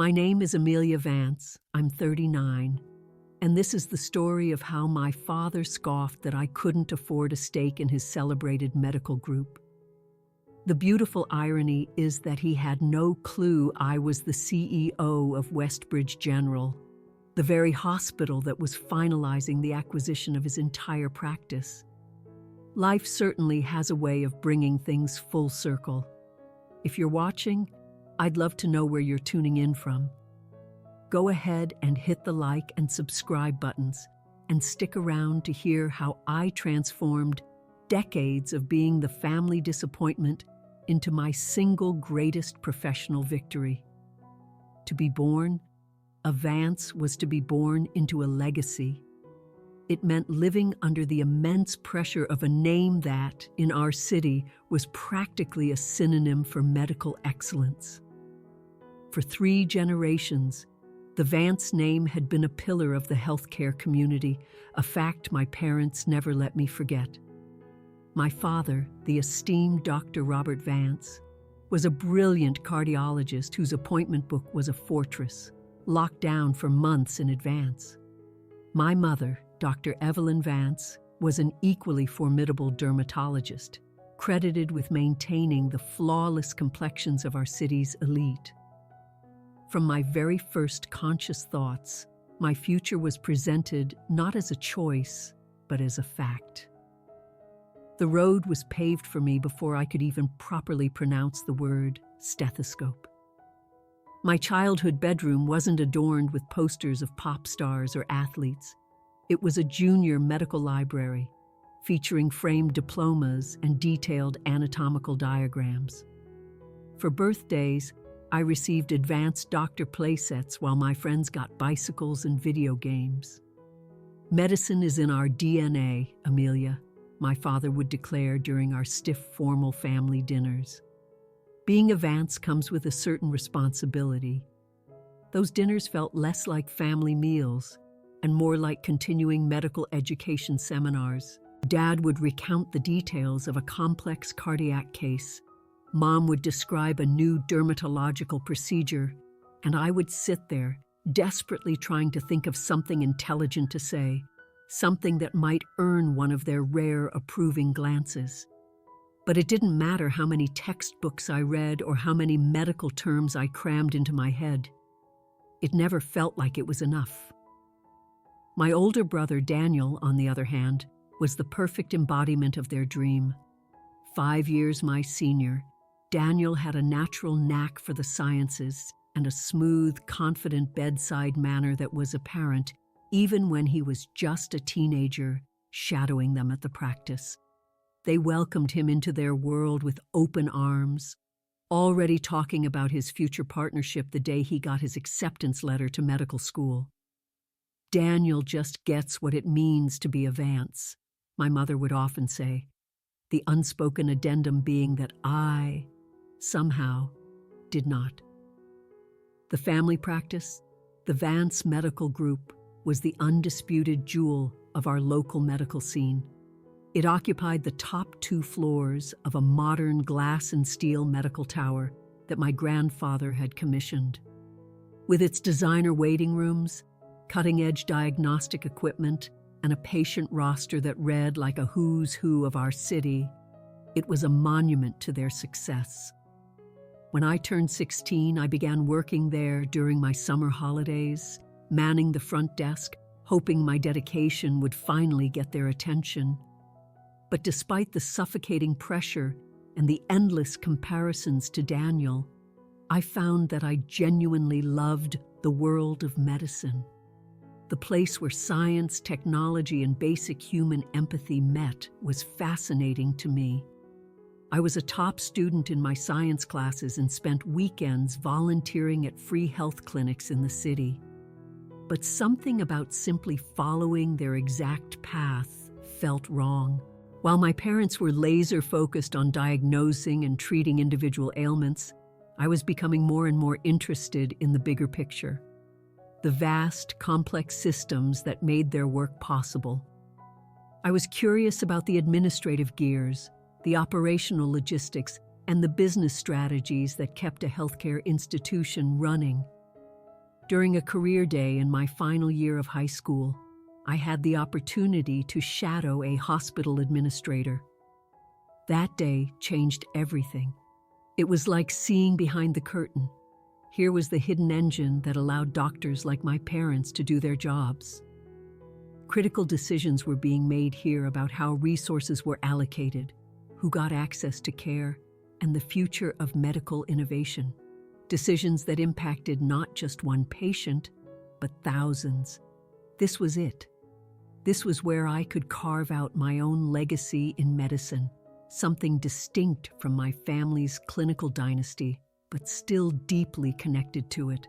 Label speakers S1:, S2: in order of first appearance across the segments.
S1: My name is Amelia Vance. I'm 39. And this is the story of how my father scoffed that I couldn't afford a stake in his celebrated medical group. The beautiful irony is that he had no clue I was the CEO of Westbridge General, the very hospital that was finalizing the acquisition of his entire practice. Life certainly has a way of bringing things full circle. If you're watching, I'd love to know where you're tuning in from. Go ahead and hit the like and subscribe buttons and stick around to hear how I transformed decades of being the family disappointment into my single greatest professional victory. To be born a Vance was to be born into a legacy. It meant living under the immense pressure of a name that, in our city, was practically a synonym for medical excellence. For 3 generations, the Vance name had been a pillar of the healthcare community, a fact my parents never let me forget. My father, the esteemed Dr. Robert Vance, was a brilliant cardiologist whose appointment book was a fortress, locked down for months in advance. My mother, Dr. Evelyn Vance, was an equally formidable dermatologist, credited with maintaining the flawless complexions of our city's elite. From my very first conscious thoughts, my future was presented not as a choice, but as a fact. The road was paved for me before I could even properly pronounce the word stethoscope. My childhood bedroom wasn't adorned with posters of pop stars or athletes. It was a junior medical library, featuring framed diplomas and detailed anatomical diagrams. For birthdays, I received advanced doctor playsets while my friends got bicycles and video games. Medicine is in our DNA, Amelia, my father would declare during our stiff formal family dinners. Being a Vance comes with a certain responsibility. Those dinners felt less like family meals and more like continuing medical education seminars. Dad would recount the details of a complex cardiac case. Mom would describe a new dermatological procedure, and I would sit there, desperately trying to think of something intelligent to say, something that might earn one of their rare approving glances. But it didn't matter how many textbooks I read or how many medical terms I crammed into my head. It never felt like it was enough. My older brother, Daniel, on the other hand, was the perfect embodiment of their dream. 5 years my senior, Daniel had a natural knack for the sciences and a smooth, confident bedside manner that was apparent even when he was just a teenager shadowing them at the practice. They welcomed him into their world with open arms, already talking about his future partnership the day he got his acceptance letter to medical school. Daniel just gets what it means to be a Vance, my mother would often say, the unspoken addendum being that I, somehow, did not. The family practice, the Vance Medical Group, was the undisputed jewel of our local medical scene. It occupied the top 2 floors of a modern glass and steel medical tower that my grandfather had commissioned. With its designer waiting rooms, cutting-edge diagnostic equipment, and a patient roster that read like a who's who of our city, it was a monument to their success. When I turned 16, I began working there during my summer holidays, manning the front desk, hoping my dedication would finally get their attention. But despite the suffocating pressure and the endless comparisons to Daniel, I found that I genuinely loved the world of medicine. The place where science, technology, and basic human empathy met was fascinating to me. I was a top student in my science classes and spent weekends volunteering at free health clinics in the city. But something about simply following their exact path felt wrong. While my parents were laser-focused on diagnosing and treating individual ailments, I was becoming more and more interested in the bigger picture, the vast, complex systems that made their work possible. I was curious about the administrative gears, the operational logistics, and the business strategies that kept a healthcare institution running. During a career day in my final year of high school, I had the opportunity to shadow a hospital administrator. That day changed everything. It was like seeing behind the curtain. Here was the hidden engine that allowed doctors like my parents to do their jobs. Critical decisions were being made here about how resources were allocated, who got access to care, and the future of medical innovation. Decisions that impacted not just one patient, but thousands. This was it. This was where I could carve out my own legacy in medicine, something distinct from my family's clinical dynasty, but still deeply connected to it.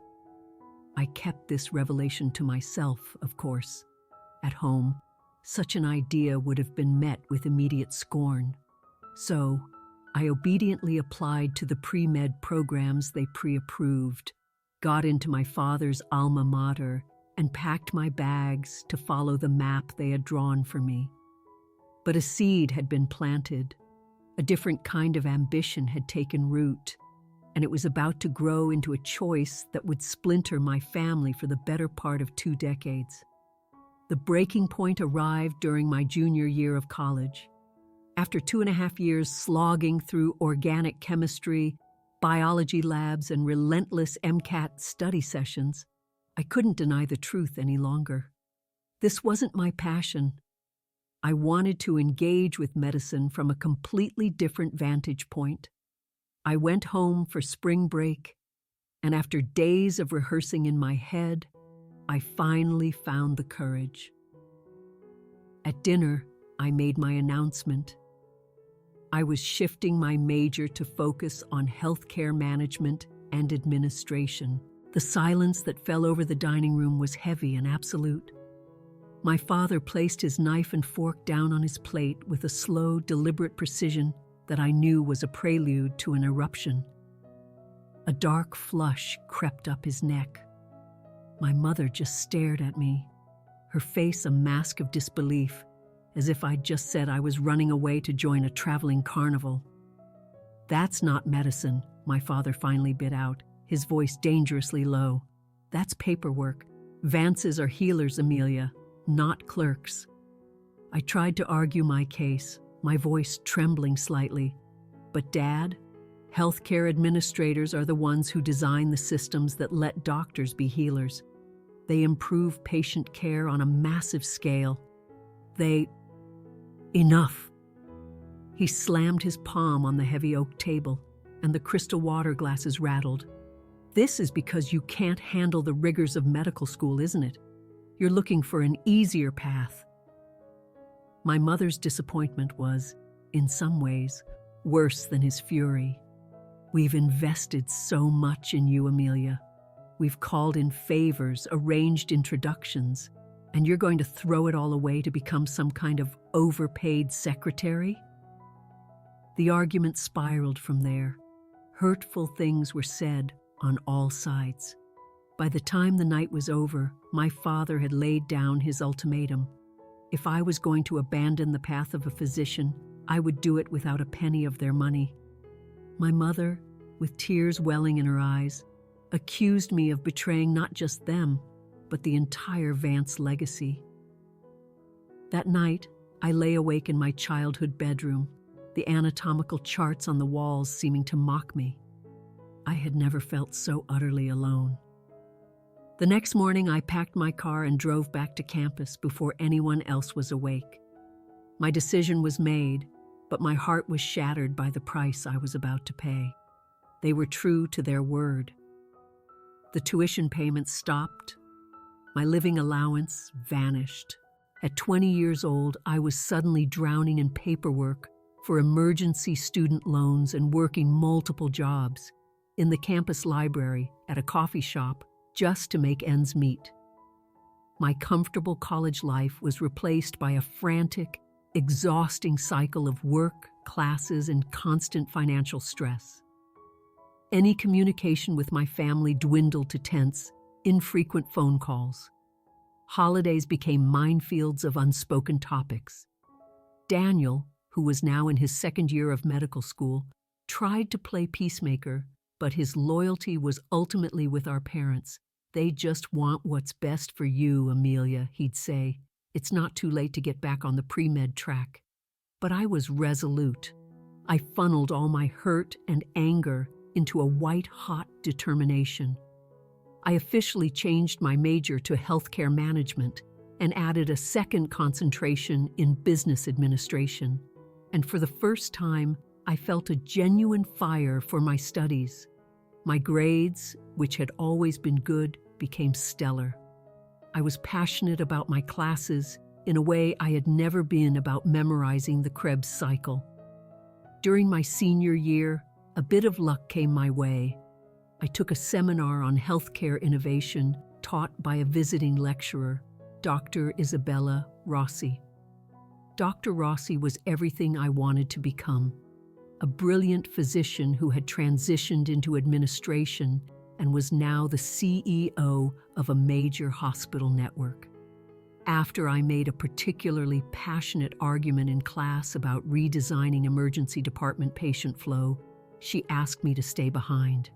S1: I kept this revelation to myself, of course. At home, such an idea would have been met with immediate scorn. So, I obediently applied to the pre-med programs they pre-approved, got into my father's alma mater, and packed my bags to follow the map they had drawn for me. But a seed had been planted. A different kind of ambition had taken root, and it was about to grow into a choice that would splinter my family for the better part of 2 decades. The breaking point arrived during my junior year of college. After 2.5 years slogging through organic chemistry, biology labs, and relentless MCAT study sessions, I couldn't deny the truth any longer. This wasn't my passion. I wanted to engage with medicine from a completely different vantage point. I went home for spring break, and after days of rehearsing in my head, I finally found the courage. At dinner, I made my announcement. I was shifting my major to focus on healthcare management and administration. The silence that fell over the dining room was heavy and absolute. My father placed his knife and fork down on his plate with a slow, deliberate precision that I knew was a prelude to an eruption. A dark flush crept up his neck. My mother just stared at me, her face a mask of disbelief, as if I'd just said I was running away to join a traveling carnival. "That's not medicine," my father finally bit out, his voice dangerously low. "That's paperwork. Vances are healers, Amelia, not clerks." I tried to argue my case, my voice trembling slightly. "But Dad, healthcare administrators are the ones who design the systems that let doctors be healers. They improve patient care on a massive scale. Enough." He slammed his palm on the heavy oak table, and the crystal water glasses rattled. "This is because you can't handle the rigors of medical school, isn't it? You're looking for an easier path." My mother's disappointment was, in some ways, worse than his fury. "We've invested so much in you, Amelia. We've called in favors, arranged introductions, and you're going to throw it all away to become some kind of overpaid secretary?" The argument spiraled from there. Hurtful things were said on all sides. By the time the night was over, my father had laid down his ultimatum. If I was going to abandon the path of a physician, I would do it without a penny of their money. My mother, with tears welling in her eyes, accused me of betraying not just them, but the entire Vance legacy. That night, I lay awake in my childhood bedroom, the anatomical charts on the walls seeming to mock me. I had never felt so utterly alone. The next morning, I packed my car and drove back to campus before anyone else was awake. My decision was made, but my heart was shattered by the price I was about to pay. They were true to their word. The tuition payments stopped. My living allowance vanished. At 20 years old, I was suddenly drowning in paperwork for emergency student loans and working multiple jobs, in the campus library, at a coffee shop, just to make ends meet. My comfortable college life was replaced by a frantic, exhausting cycle of work, classes, and constant financial stress. Any communication with my family dwindled to tense, infrequent phone calls. Holidays became minefields of unspoken topics. Daniel, who was now in his 2nd year of medical school, tried to play peacemaker, but his loyalty was ultimately with our parents, "They just want what's best for you, Amelia," he'd say. "It's not too late to get back on the pre-med track." But I was resolute. I funneled all my hurt and anger into a white-hot determination. I officially changed my major to healthcare management and added a second concentration in business administration. And for the first time, I felt a genuine fire for my studies. My grades, which had always been good, became stellar. I was passionate about my classes in a way I had never been about memorizing the Krebs cycle. During my senior year, a bit of luck came my way. I took a seminar on healthcare innovation taught by a visiting lecturer, Dr. Isabella Rossi. Dr. Rossi was everything I wanted to become, a brilliant physician who had transitioned into administration and was now the CEO of a major hospital network. After I made a particularly passionate argument in class about redesigning emergency department patient flow, she asked me to stay behind.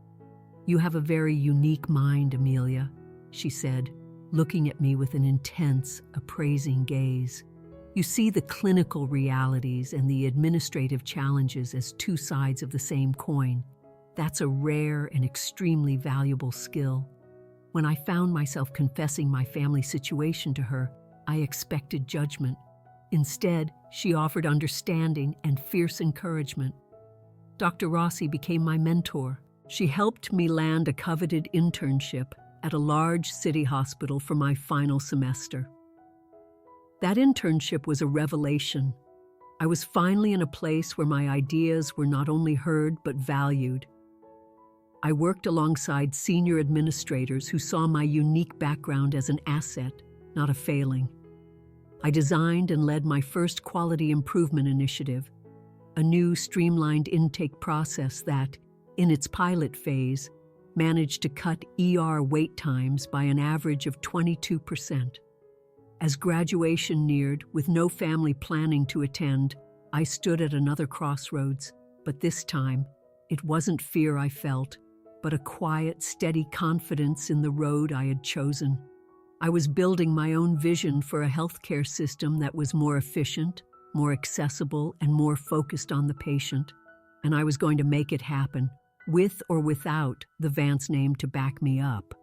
S1: "You have a very unique mind, Amelia," she said, looking at me with an intense, appraising gaze. "You see the clinical realities and the administrative challenges as two sides of the same coin. That's a rare and extremely valuable skill." When I found myself confessing my family situation to her, I expected judgment. Instead, she offered understanding and fierce encouragement. Dr. Rossi became my mentor. She helped me land a coveted internship at a large city hospital for my final semester. That internship was a revelation. I was finally in a place where my ideas were not only heard but valued. I worked alongside senior administrators who saw my unique background as an asset, not a failing. I designed and led my first quality improvement initiative, a new streamlined intake process that, in its pilot phase, managed to cut ER wait times by an average of 22%. As graduation neared, with no family planning to attend, I stood at another crossroads, but this time, it wasn't fear I felt, but a quiet, steady confidence in the road I had chosen. I was building my own vision for a healthcare system that was more efficient, more accessible, and more focused on the patient, and I was going to make it happen, with or without the Vance name to back me up.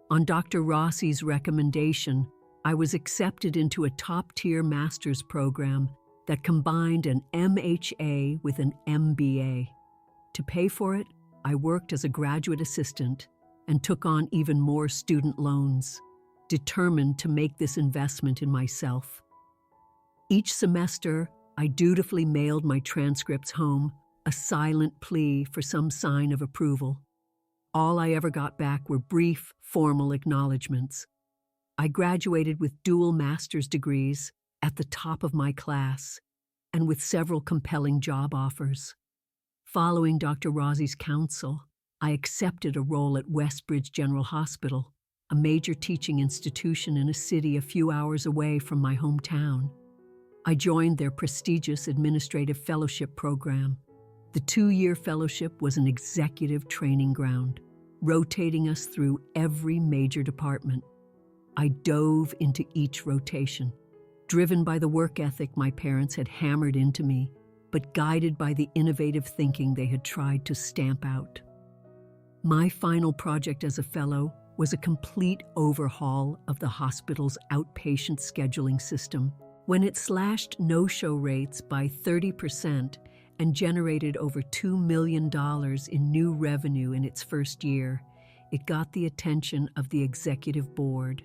S1: On Dr. Rossi's recommendation, I was accepted into a top-tier master's program that combined an MHA with an MBA. To pay for it, I worked as a graduate assistant and took on even more student loans, determined to make this investment in myself. Each semester, I dutifully mailed my transcripts home, a silent plea for some sign of approval. All I ever got back were brief, formal acknowledgments. I graduated with dual master's degrees at the top of my class and with several compelling job offers. Following Dr. Rossi's counsel, I accepted a role at Westbridge General Hospital, a major teaching institution in a city a few hours away from my hometown. I joined their prestigious administrative fellowship program. The 2-year fellowship was an executive training ground, rotating us through every major department. I dove into each rotation, driven by the work ethic my parents had hammered into me, but guided by the innovative thinking they had tried to stamp out. My final project as a fellow was a complete overhaul of the hospital's outpatient scheduling system. When it slashed no-show rates by 30% and generated over $2 million in new revenue in its first year, it got the attention of the executive board.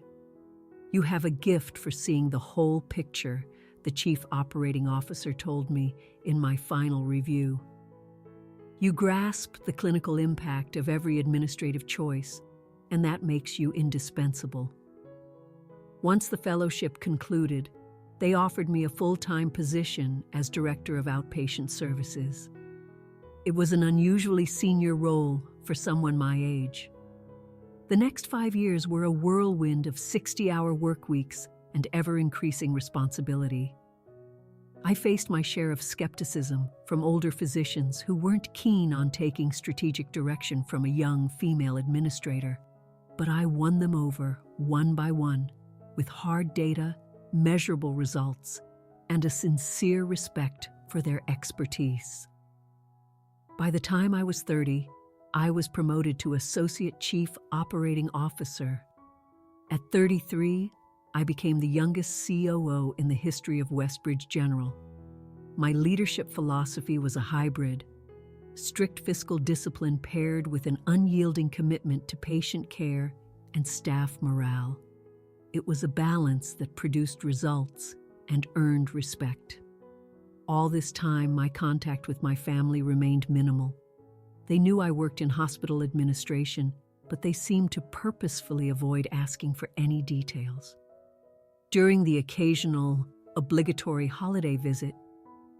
S1: "You have a gift for seeing the whole picture," the chief operating officer told me in my final review. "You grasp the clinical impact of every administrative choice, and that makes you indispensable." Once the fellowship concluded, they offered me a full-time position as Director of Outpatient Services. It was an unusually senior role for someone my age. The next 5 years were a whirlwind of 60-hour work weeks and ever-increasing responsibility. I faced my share of skepticism from older physicians who weren't keen on taking strategic direction from a young female administrator. But I won them over one by one with hard data, measurable results, and a sincere respect for their expertise. By the time I was 30, I was promoted to Associate Chief Operating Officer. At 33, I became the youngest COO in the history of Westbridge General. My leadership philosophy was a hybrid: strict fiscal discipline paired with an unyielding commitment to patient care and staff morale. It was a balance that produced results and earned respect. All this time, my contact with my family remained minimal. They knew I worked in hospital administration, but they seemed to purposefully avoid asking for any details. During the occasional, obligatory holiday visit,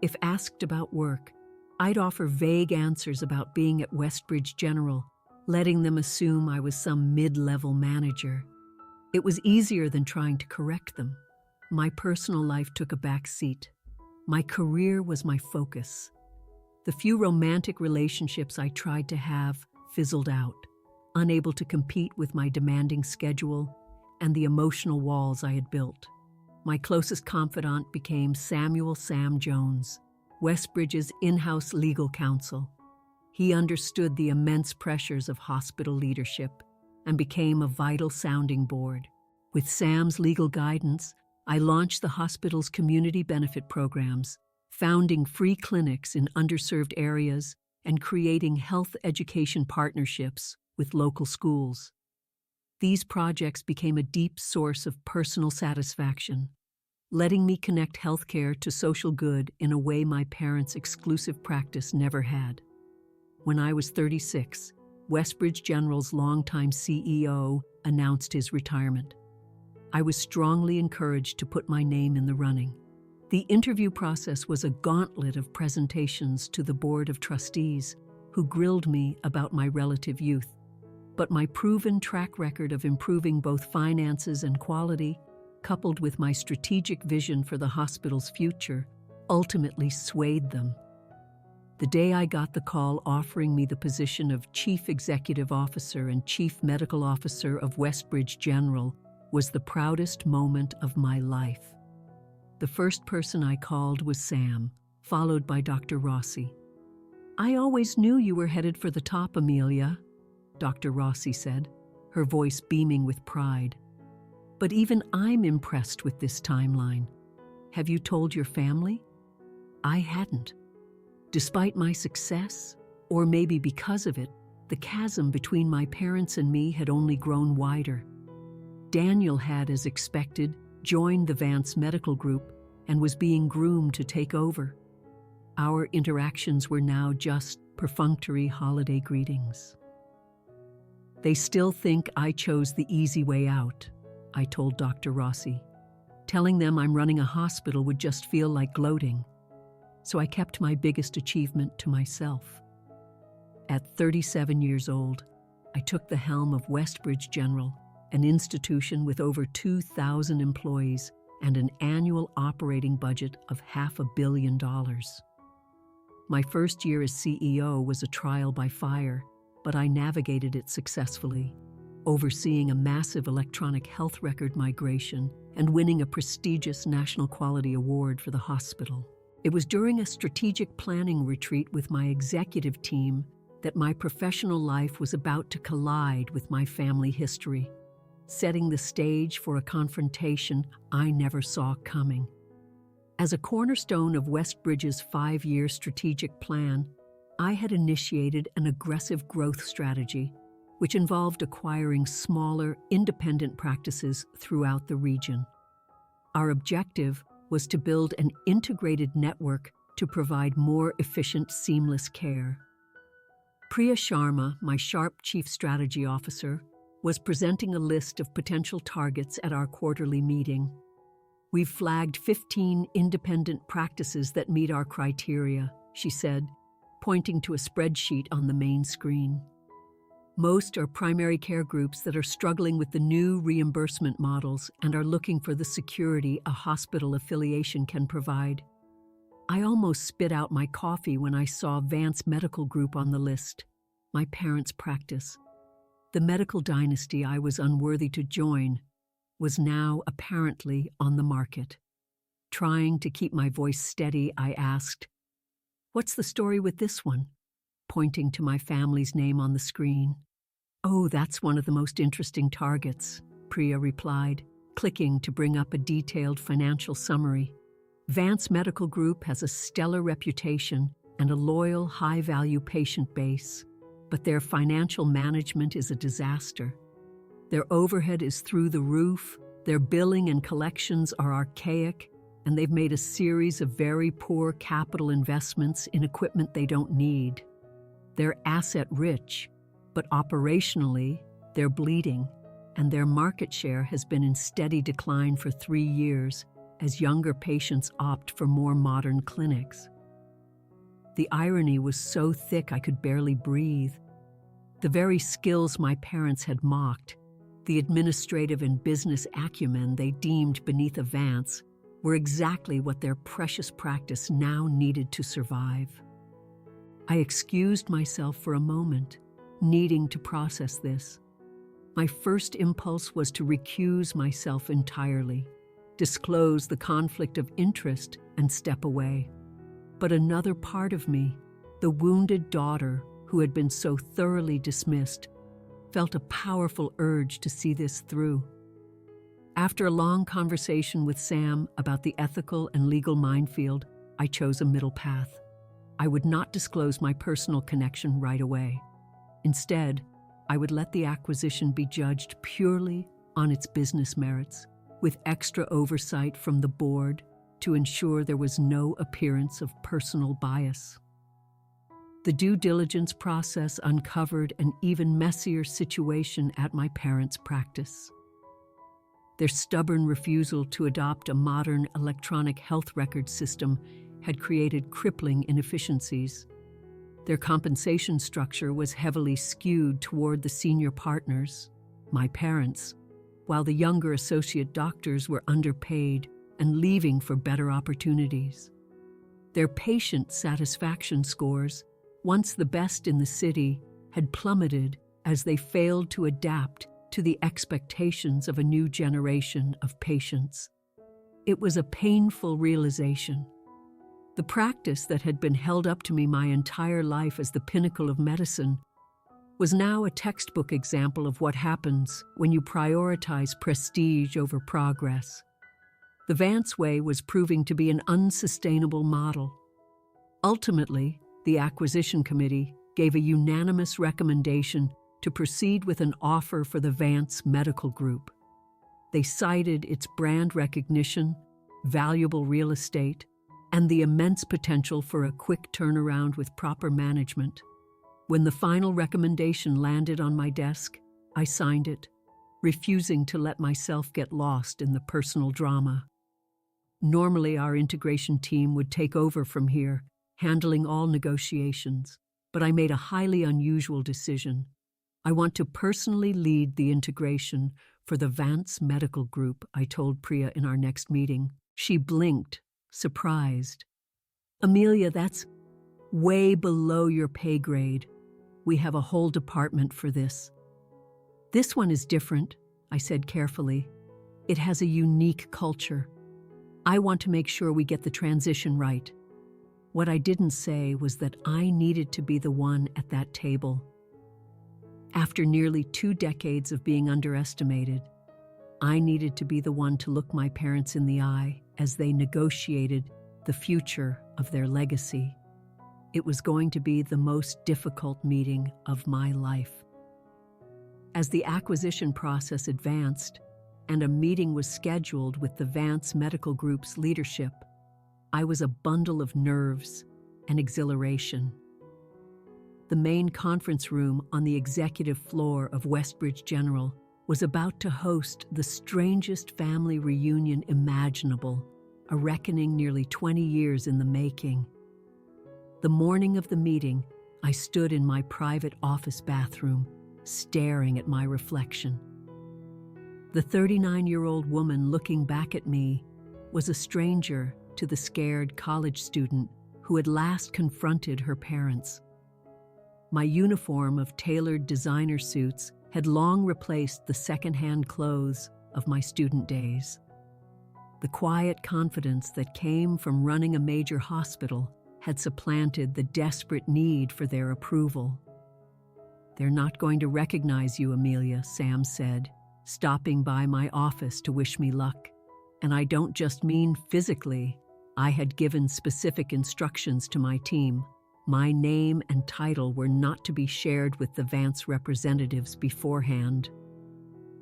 S1: if asked about work, I'd offer vague answers about being at Westbridge General, letting them assume I was some mid-level manager. It was easier than trying to correct them. My personal life took a back seat. My career was my focus. The few romantic relationships I tried to have fizzled out, unable to compete with my demanding schedule and the emotional walls I had built. My closest confidant became Samuel "Sam" Jones, Westbridge's in-house legal counsel. He understood the immense pressures of hospital leadership and became a vital sounding board. With Sam's legal guidance, I launched the hospital's community benefit programs, founding free clinics in underserved areas and creating health education partnerships with local schools. These projects became a deep source of personal satisfaction, letting me connect healthcare to social good in a way my parents' exclusive practice never had. When I was 36, Westbridge General's longtime CEO announced his retirement. I was strongly encouraged to put my name in the running. The interview process was a gauntlet of presentations to the Board of Trustees, who grilled me about my relative youth. But my proven track record of improving both finances and quality, coupled with my strategic vision for the hospital's future, ultimately swayed them. The day I got the call offering me the position of Chief Executive Officer and Chief Medical Officer of Westbridge General was the proudest moment of my life. The first person I called was Sam, followed by Dr. Rossi. "I always knew you were headed for the top, Amelia," Dr. Rossi said, her voice beaming with pride. "But even I'm impressed with this timeline. Have you told your family?" I hadn't. Despite my success, or maybe because of it, the chasm between my parents and me had only grown wider. Daniel had, as expected, joined the Vance Medical Group and was being groomed to take over. Our interactions were now just perfunctory holiday greetings. "They still think I chose the easy way out," I told Dr. Rossi. "Telling them I'm running a hospital would just feel like gloating." So I kept my biggest achievement to myself. At 37 years old, I took the helm of Westbridge General, an institution with over 2,000 employees and an annual operating budget of $500 million. My first year as CEO was a trial by fire, but I navigated it successfully, overseeing a massive electronic health record migration and winning a prestigious National Quality Award for the hospital. It was during a strategic planning retreat with my executive team that my professional life was about to collide with my family history, setting the stage for a confrontation I never saw coming. As a cornerstone of Westbridge's 5-year strategic plan, I had initiated an aggressive growth strategy, which involved acquiring smaller, independent practices throughout the region. Our objective was to build an integrated network to provide more efficient, seamless care. Priya Sharma, my sharp Chief Strategy Officer, was presenting a list of potential targets at our quarterly meeting. "We've flagged 15 independent practices that meet our criteria," she said, pointing to a spreadsheet on the main screen. "Most are primary care groups that are struggling with the new reimbursement models and are looking for the security a hospital affiliation can provide." I almost spit out my coffee when I saw Vance Medical Group on the list, my parents' practice. The medical dynasty I was unworthy to join was now apparently on the market. Trying to keep my voice steady, I asked, "What's the story with this one?" pointing to my family's name on the screen. "Oh, that's one of the most interesting targets," Priya replied, clicking to bring up a detailed financial summary. Vance Medical Group has a stellar reputation and a loyal, high-value patient base, but their financial management is a disaster. Their overhead is through the roof, their billing and collections are archaic, and they've made a series of very poor capital investments in equipment they don't need. They're asset-rich, but operationally, they're bleeding, and their market share has been in steady decline for 3 years as younger patients opt for more modern clinics. The irony was so thick I could barely breathe. The very skills my parents had mocked, the administrative and business acumen they deemed beneath a Vance, were exactly what their precious practice now needed to survive. I excused myself for a moment, needing to process this. My first impulse was to recuse myself entirely, disclose the conflict of interest, and step away. But another part of me, the wounded daughter who had been so thoroughly dismissed, felt a powerful urge to see this through. After a long conversation with Sam about the ethical and legal minefield, I chose a middle path. I would not disclose my personal connection right away. Instead, I would let the acquisition be judged purely on its business merits, with extra oversight from the board to ensure there was no appearance of personal bias. The due diligence process uncovered an even messier situation at my parents' practice. Their stubborn refusal to adopt a modern electronic health record system had created crippling inefficiencies. Their compensation structure was heavily skewed toward the senior partners, my parents, while the younger associate doctors were underpaid and leaving for better opportunities. Their patient satisfaction scores, once the best in the city, had plummeted as they failed to adapt to the expectations of a new generation of patients. It was a painful realization. The practice that had been held up to me my entire life as the pinnacle of medicine was now a textbook example of what happens when you prioritize prestige over progress. The Vance way was proving to be an unsustainable model. Ultimately, the acquisition committee gave a unanimous recommendation to proceed with an offer for the Vance Medical Group. They cited its brand recognition, valuable real estate, and the immense potential for a quick turnaround with proper management. When the final recommendation landed on my desk, I signed it, refusing to let myself get lost in the personal drama. Normally, our integration team would take over from here, handling all negotiations, but I made a highly unusual decision. I want to personally lead the integration for the Vance Medical Group, I told Priya in our next meeting. She blinked, surprised. "Amelia, that's way below your pay grade. We have a whole department for this." "This one is different," I said carefully. "It has a unique culture. I want to make sure we get the transition right." What I didn't say was that I needed to be the one at that table. After nearly 2 decades of being underestimated, I needed to be the one to look my parents in the eye as they negotiated the future of their legacy. It was going to be the most difficult meeting of my life. As the acquisition process advanced and a meeting was scheduled with the Vance Medical Group's leadership, I was a bundle of nerves and exhilaration. The main conference room on the executive floor of Westbridge General was about to host the strangest family reunion imaginable, a reckoning nearly 20 years in the making. The morning of the meeting, I stood in my private office bathroom, staring at my reflection. The 39-year-old woman looking back at me was a stranger to the scared college student who had last confronted her parents. My uniform of tailored designer suits had long replaced the second-hand clothes of my student days. The quiet confidence that came from running a major hospital had supplanted the desperate need for their approval. "They're not going to recognize you, Amelia," Sam said, stopping by my office to wish me luck. And I don't just mean physically. I had given specific instructions to my team. My name and title were not to be shared with the Vance representatives beforehand.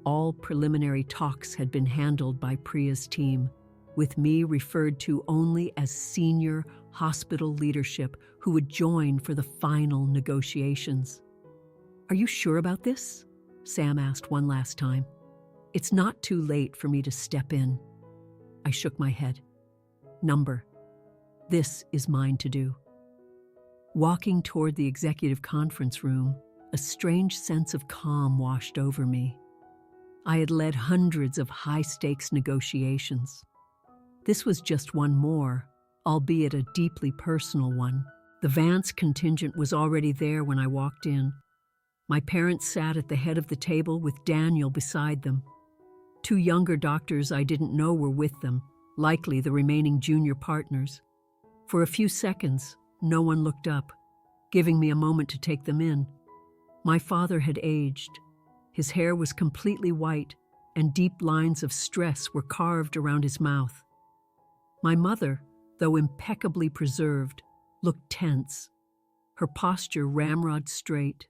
S1: All preliminary talks had been handled by Priya's team, with me referred to only as senior hospital leadership who would join for the final negotiations. "Are you sure about this?" Sam asked one last time. "It's not too late for me to step in." I shook my head. "Number, this is mine to do." Walking toward the executive conference room, a strange sense of calm washed over me. I had led hundreds of high-stakes negotiations. This was just one more, albeit a deeply personal one. The Vance contingent was already there when I walked in. My parents sat at the head of the table with Daniel beside them. 2 younger doctors I didn't know were with them, likely the remaining junior partners. For a few seconds, no one looked up, giving me a moment to take them in. My father had aged. His hair was completely white, and deep lines of stress were carved around his mouth. My mother, though impeccably preserved, looked tense, her posture ramrod straight.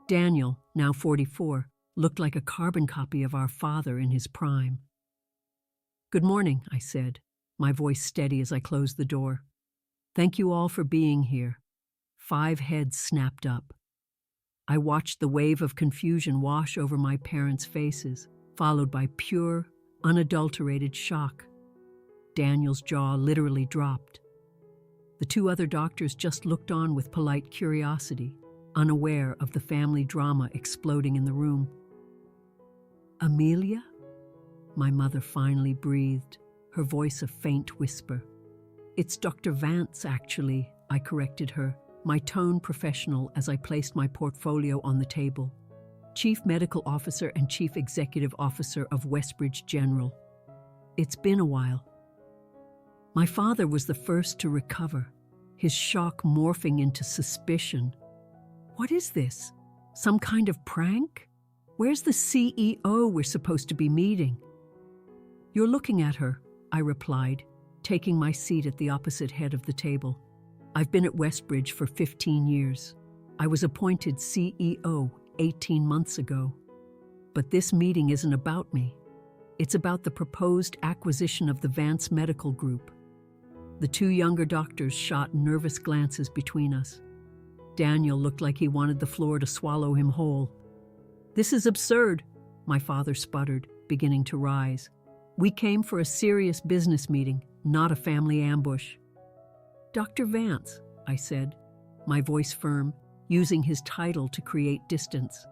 S1: Daniel, now 44, looked like a carbon copy of our father in his prime. "Good morning," I said, my voice steady as I closed the door. "Thank you all for being here." 5 heads snapped up. I watched the wave of confusion wash over my parents' faces, followed by pure, unadulterated shock. Daniel's jaw literally dropped. The 2 other doctors just looked on with polite curiosity, unaware of the family drama exploding in the room. "Amelia?" My mother finally breathed, her voice a faint whisper. "It's Dr. Vance, actually," I corrected her, my tone professional as I placed my portfolio on the table. "Chief Medical Officer and Chief Executive Officer of Westbridge General. It's been a while." My father was the first to recover, his shock morphing into suspicion. "What is this? Some kind of prank? Where's the CEO we're supposed to be meeting?" "You're looking at her," I replied, taking my seat at the opposite head of the table. "I've been at Westbridge for 15 years. I was appointed CEO 18 months ago. But this meeting isn't about me. It's about the proposed acquisition of the Vance Medical Group." The 2 younger doctors shot nervous glances between us. Daniel looked like he wanted the floor to swallow him whole. "This is absurd," my father sputtered, beginning to rise. "We came for a serious business meeting, not a family ambush." "Dr. Vance," I said, my voice firm, using his title to create distance.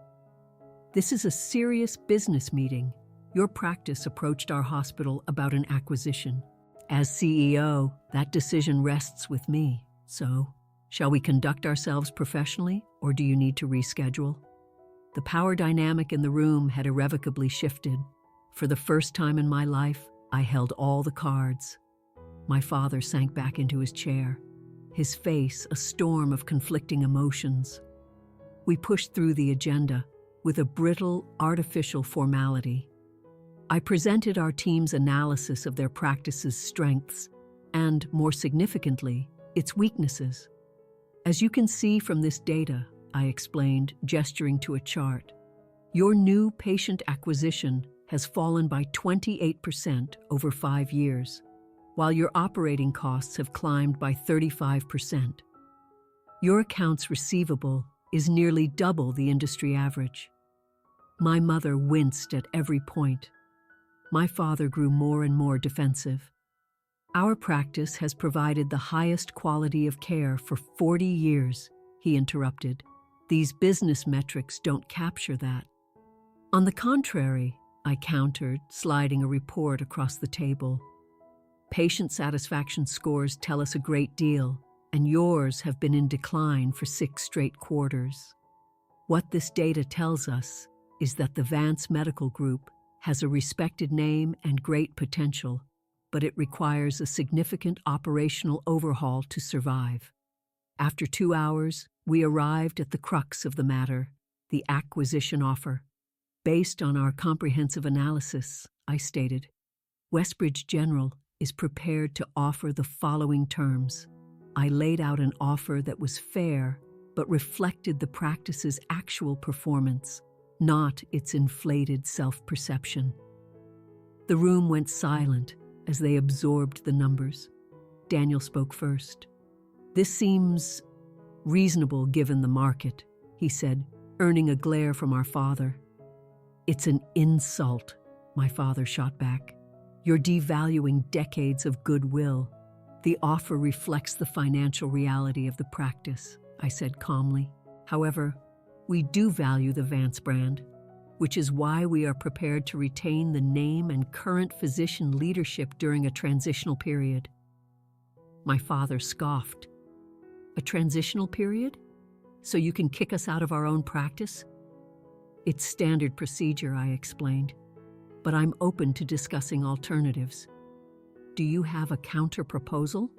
S1: "This is a serious business meeting. Your practice approached our hospital about an acquisition. As CEO, that decision rests with me. So, shall we conduct ourselves professionally, or do you need to reschedule?" The power dynamic in the room had irrevocably shifted. For the first time in my life, I held all the cards. My father sank back into his chair, his face a storm of conflicting emotions. We pushed through the agenda with a brittle, artificial formality. I presented our team's analysis of their practice's strengths and, more significantly, its weaknesses. "As you can see from this data," I explained, gesturing to a chart, "your new patient acquisition has fallen by 28% over 5 years, while your operating costs have climbed by 35%. Your accounts receivable is nearly double the industry average." My mother winced at every point. My father grew more and more defensive. "Our practice has provided the highest quality of care for 40 years, he interrupted. "These business metrics don't capture that." "On the contrary," I countered, sliding a report across the table. "Patient satisfaction scores tell us a great deal, and yours have been in decline for 6 straight quarters. What this data tells us is that the Vance Medical Group has a respected name and great potential, but it requires a significant operational overhaul to survive. After 2 hours, we arrived at the crux of the matter, the acquisition offer. Based on our comprehensive analysis, I stated, Westbridge General is prepared to offer the following terms. I laid out an offer that was fair, but reflected the practice's actual performance, not its inflated self-perception. The room went silent as they absorbed the numbers. Daniel spoke first. This seems reasonable given the market, he said, earning a glare from our father. It's an insult, my father shot back. You're devaluing decades of goodwill. The offer reflects the financial reality of the practice, I said calmly. However, we do value the Vance brand, which is why we are prepared to retain the name and current physician leadership during a transitional period. My father scoffed. A transitional period? So you can kick us out of our own practice? It's standard procedure, I explained, but I'm open to discussing alternatives. Do you have a counter-proposal?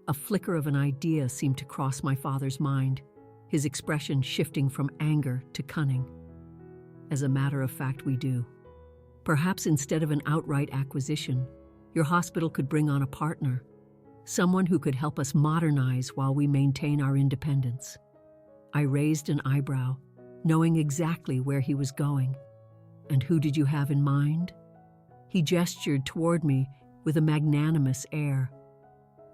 S1: A flicker of an idea seemed to cross my father's mind, his expression shifting from anger to cunning. As a matter of fact, we do. Perhaps instead of an outright acquisition, your hospital could bring on a partner, someone who could help us modernize while we maintain our independence. I raised an eyebrow, knowing exactly where he was going. And who did you have in mind? He gestured toward me with a magnanimous air.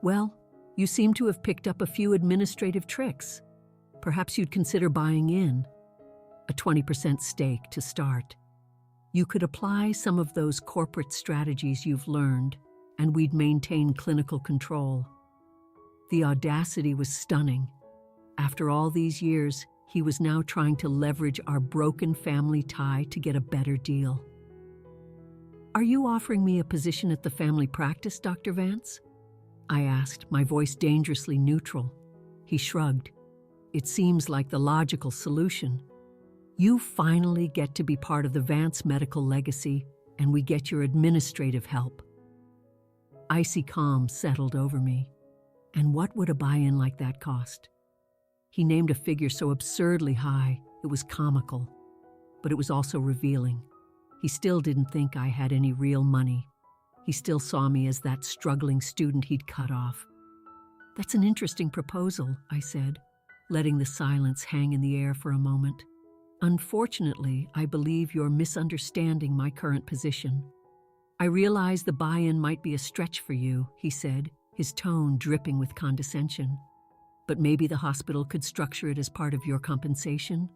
S1: Well, you seem to have picked up a few administrative tricks. Perhaps you'd consider buying in. A 20% stake to start. You could apply some of those corporate strategies you've learned, and we'd maintain clinical control. The audacity was stunning. After all these years, he was now trying to leverage our broken family tie to get a better deal. Are you offering me a position at the family practice, Dr. Vance? I asked, my voice dangerously neutral. He shrugged. It seems like the logical solution. You finally get to be part of the Vance medical legacy, and we get your administrative help. Icy calm settled over me. And what would a buy-in like that cost? He named a figure so absurdly high, it was comical, but it was also revealing. He still didn't think I had any real money. He still saw me as that struggling student he'd cut off. That's an interesting proposal, I said, letting the silence hang in the air for a moment. Unfortunately, I believe you're misunderstanding my current position. I realize the buy-in might be a stretch for you, he said, his tone dripping with condescension. But maybe the hospital could structure it as part of your compensation?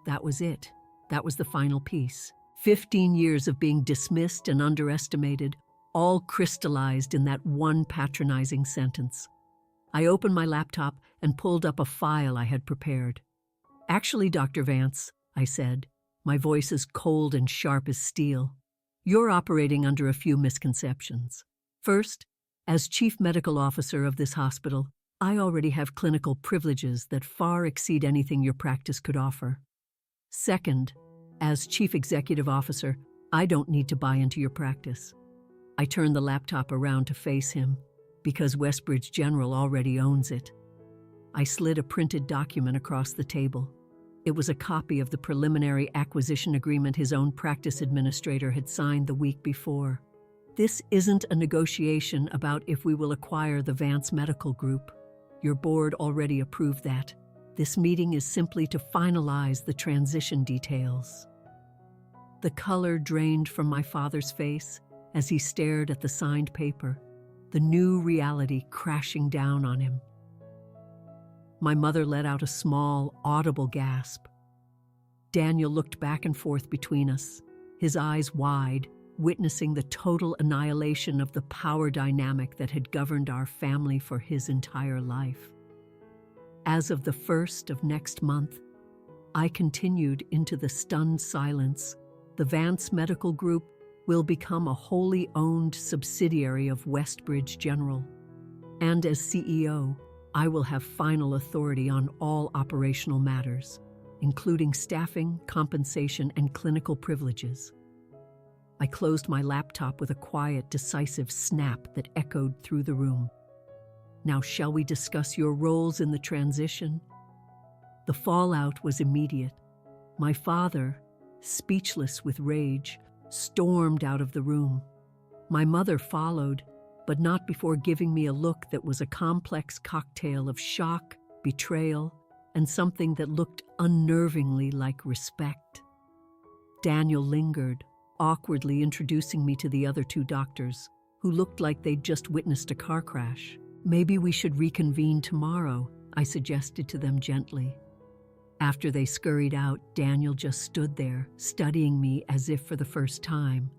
S1: That was it. That was the final piece. 15 years of being dismissed and underestimated, all crystallized in that one patronizing sentence. I opened my laptop and pulled up a file I had prepared. Actually, Dr. Vance, I said, my voice as cold and sharp as steel, you're operating under a few misconceptions. First, as Chief Medical Officer of this hospital, I already have clinical privileges that far exceed anything your practice could offer. Second, as Chief Executive Officer, I don't need to buy into your practice. I turned the laptop around to face him, because Westbridge General already owns it. I slid a printed document across the table. It was a copy of the preliminary acquisition agreement his own practice administrator had signed the week before. This isn't a negotiation about if we will acquire the Vance Medical Group. Your board already approved that. This meeting is simply to finalize the transition details. The color drained from my father's face as he stared at the signed paper, the new reality crashing down on him. My mother let out a small, audible gasp. Daniel looked back and forth between us, his eyes wide, witnessing the total annihilation of the power dynamic that had governed our family for his entire life. As of the 1st of next month, I continued into the stunned silence. The Vance Medical Group will become a wholly owned subsidiary of Westbridge General. And as CEO, I will have final authority on all operational matters, including staffing, compensation, and clinical privileges. I closed my laptop with a quiet, decisive snap that echoed through the room. Now, shall we discuss your roles in the transition? The fallout was immediate. My father, speechless with rage, stormed out of the room. My mother followed, but not before giving me a look that was a complex cocktail of shock, betrayal, and something that looked unnervingly like respect. Daniel lingered, awkwardly introducing me to the other two doctors, who looked like they'd just witnessed a car crash. Maybe we should reconvene tomorrow, I suggested to them gently. After they scurried out, Daniel just stood there, studying me as if for the first time.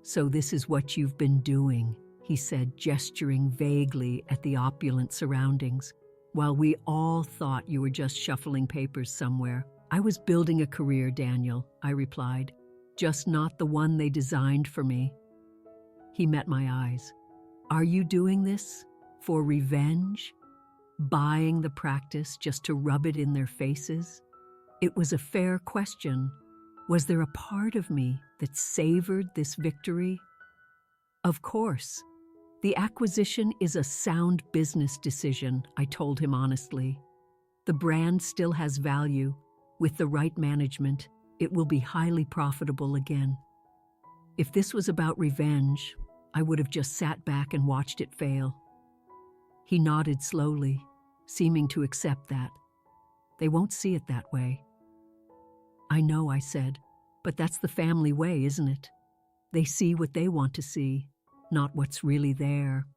S1: "So this is what you've been doing," he said, gesturing vaguely at the opulent surroundings. "While we all thought you were just shuffling papers somewhere, I was building a career, Daniel," I replied, "just not the one they designed for me." He met my eyes. "Are you doing this for revenge? Buying the practice just to rub it in their faces?" It was a fair question. Was there a part of me that savored this victory? "Of course. The acquisition is a sound business decision," I told him honestly. "The brand still has value. With the right management, it will be highly profitable again. If this was about revenge, I would have just sat back and watched it fail." He nodded slowly, seeming to accept that. "They won't see it that way." "I know," I said, "but that's the family way, isn't it? They see what they want to see, not what's really there."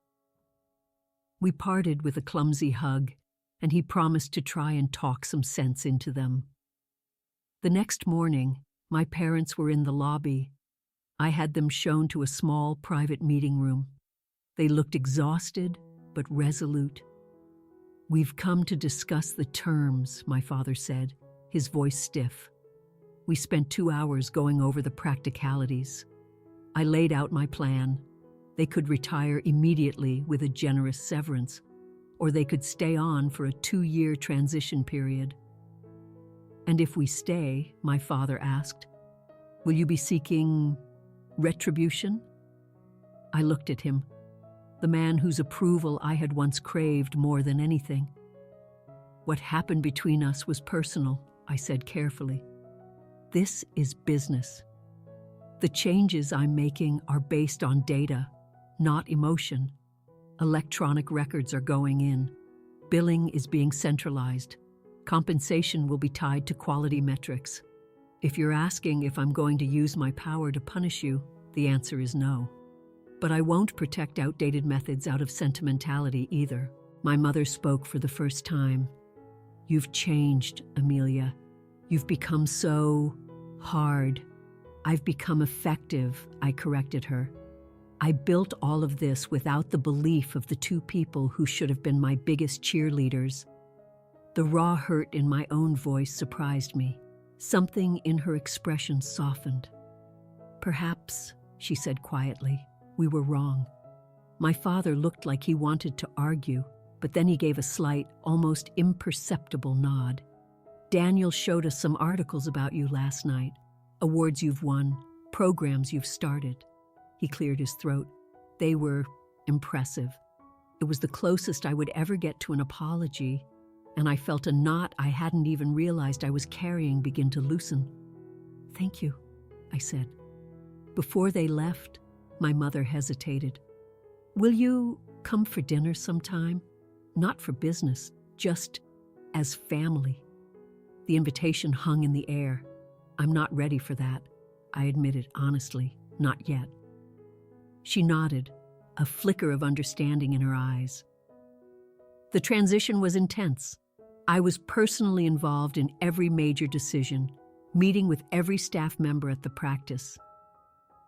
S1: We parted with a clumsy hug, and he promised to try and talk some sense into them. The next morning, my parents were in the lobby. I had them shown to a small private meeting room. They looked exhausted, but resolute. "We've come to discuss the terms," my father said, his voice stiff. We spent 2 hours going over the practicalities. I laid out my plan. They could retire immediately with a generous severance, or they could stay on for a 2-year transition period. "And if we stay," my father asked, "will you be seeking retribution?" I looked at him, the man whose approval I had once craved more than anything. "What happened between us was personal," I said carefully. "This is business. The changes I'm making are based on data, not emotion. Electronic records are going in. Billing is being centralized. Compensation will be tied to quality metrics. If you're asking if I'm going to use my power to punish you, the answer is no. But I won't protect outdated methods out of sentimentality either." My mother spoke for the first time. "You've changed, Amelia. You've become so hard." "I've become effective," I corrected her. "I built all of this without the belief of the two people who should have been my biggest cheerleaders." The raw hurt in my own voice surprised me. Something in her expression softened. "Perhaps," she said quietly, "we were wrong." My father looked like he wanted to argue, but then he gave a slight, almost imperceptible nod. "Daniel showed us some articles about you last night. Awards you've won, programs you've started." He cleared his throat. "They were impressive." It was the closest I would ever get to an apology, and I felt a knot I hadn't even realized I was carrying begin to loosen. "Thank you," I said. Before they left, my mother hesitated. "Will you come for dinner sometime? Not for business, just as family." The invitation hung in the air. "I'm not ready for that," I admitted honestly, "not yet." She nodded, a flicker of understanding in her eyes. The transition was intense. I was personally involved in every major decision, meeting with every staff member at the practice.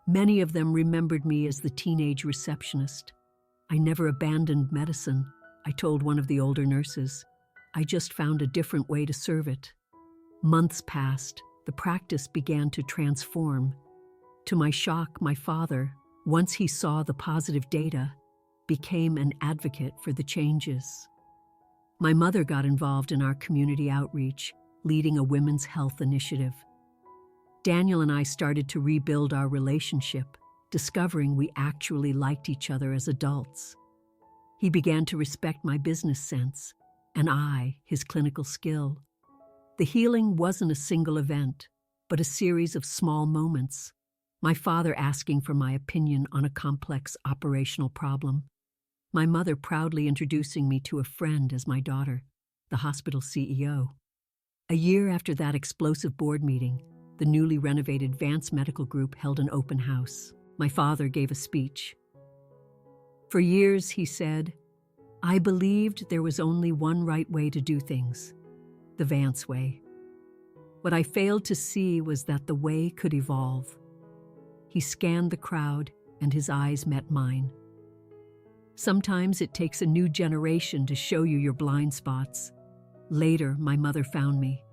S1: Many of them remembered me as the teenage receptionist. "I never abandoned medicine," I told one of the older nurses. "I just found a different way to serve it." Months passed. The practice began to transform. To my shock, my father, once he saw the positive data, became an advocate for the changes. My mother got involved in our community outreach, leading a women's health initiative. Daniel and I started to rebuild our relationship, discovering we actually liked each other as adults. He began to respect my business sense, and I, his clinical skill. The healing wasn't a single event, but a series of small moments. My father asking for my opinion on a complex operational problem. My mother proudly introducing me to a friend as my daughter, the hospital CEO. A year after that explosive board meeting, the newly renovated Vance Medical Group held an open house. My father gave a speech. For years, he said, I believed there was only one right way to do things, the Vance way. What I failed to see was that the way could evolve. He scanned the crowd, and his eyes met mine. Sometimes it takes a new generation to show you your blind spots. Later, my mother found me.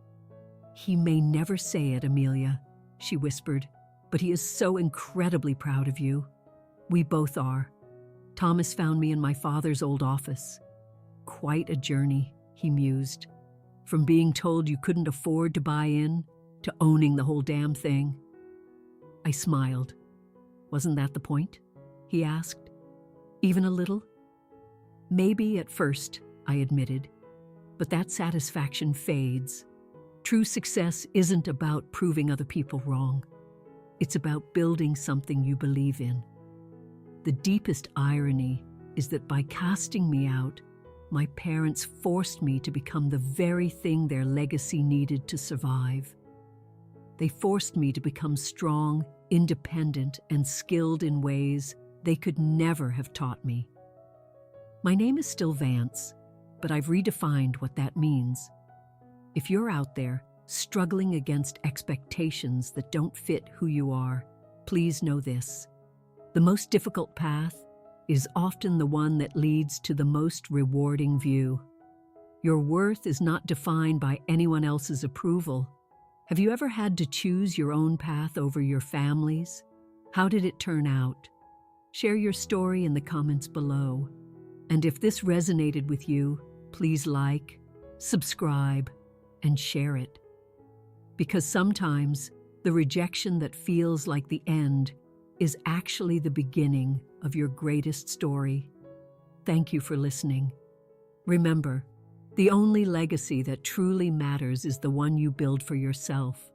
S1: He may never say it, Amelia, she whispered, but he is so incredibly proud of you. We both are. Thomas found me in my father's old office. Quite a journey, he mused. From being told you couldn't afford to buy in, to owning the whole damn thing. I smiled. Wasn't that the point? He asked. Even a little? Maybe at first, I admitted. But that satisfaction fades. True success isn't about proving other people wrong. It's about building something you believe in. The deepest irony is that by casting me out, my parents forced me to become the very thing their legacy needed to survive. They forced me to become strong, independent, and skilled in ways they could never have taught me. My name is still Vance, but I've redefined what that means. If you're out there struggling against expectations that don't fit who you are, please know this. The most difficult path is often the one that leads to the most rewarding view. Your worth is not defined by anyone else's approval. Have you ever had to choose your own path over your family's? How did it turn out? Share your story in the comments below. And if this resonated with you, please like, subscribe, and share it. Because sometimes the rejection that feels like the end is actually the beginning of your greatest story. Thank you for listening. Remember, the only legacy that truly matters is the one you build for yourself.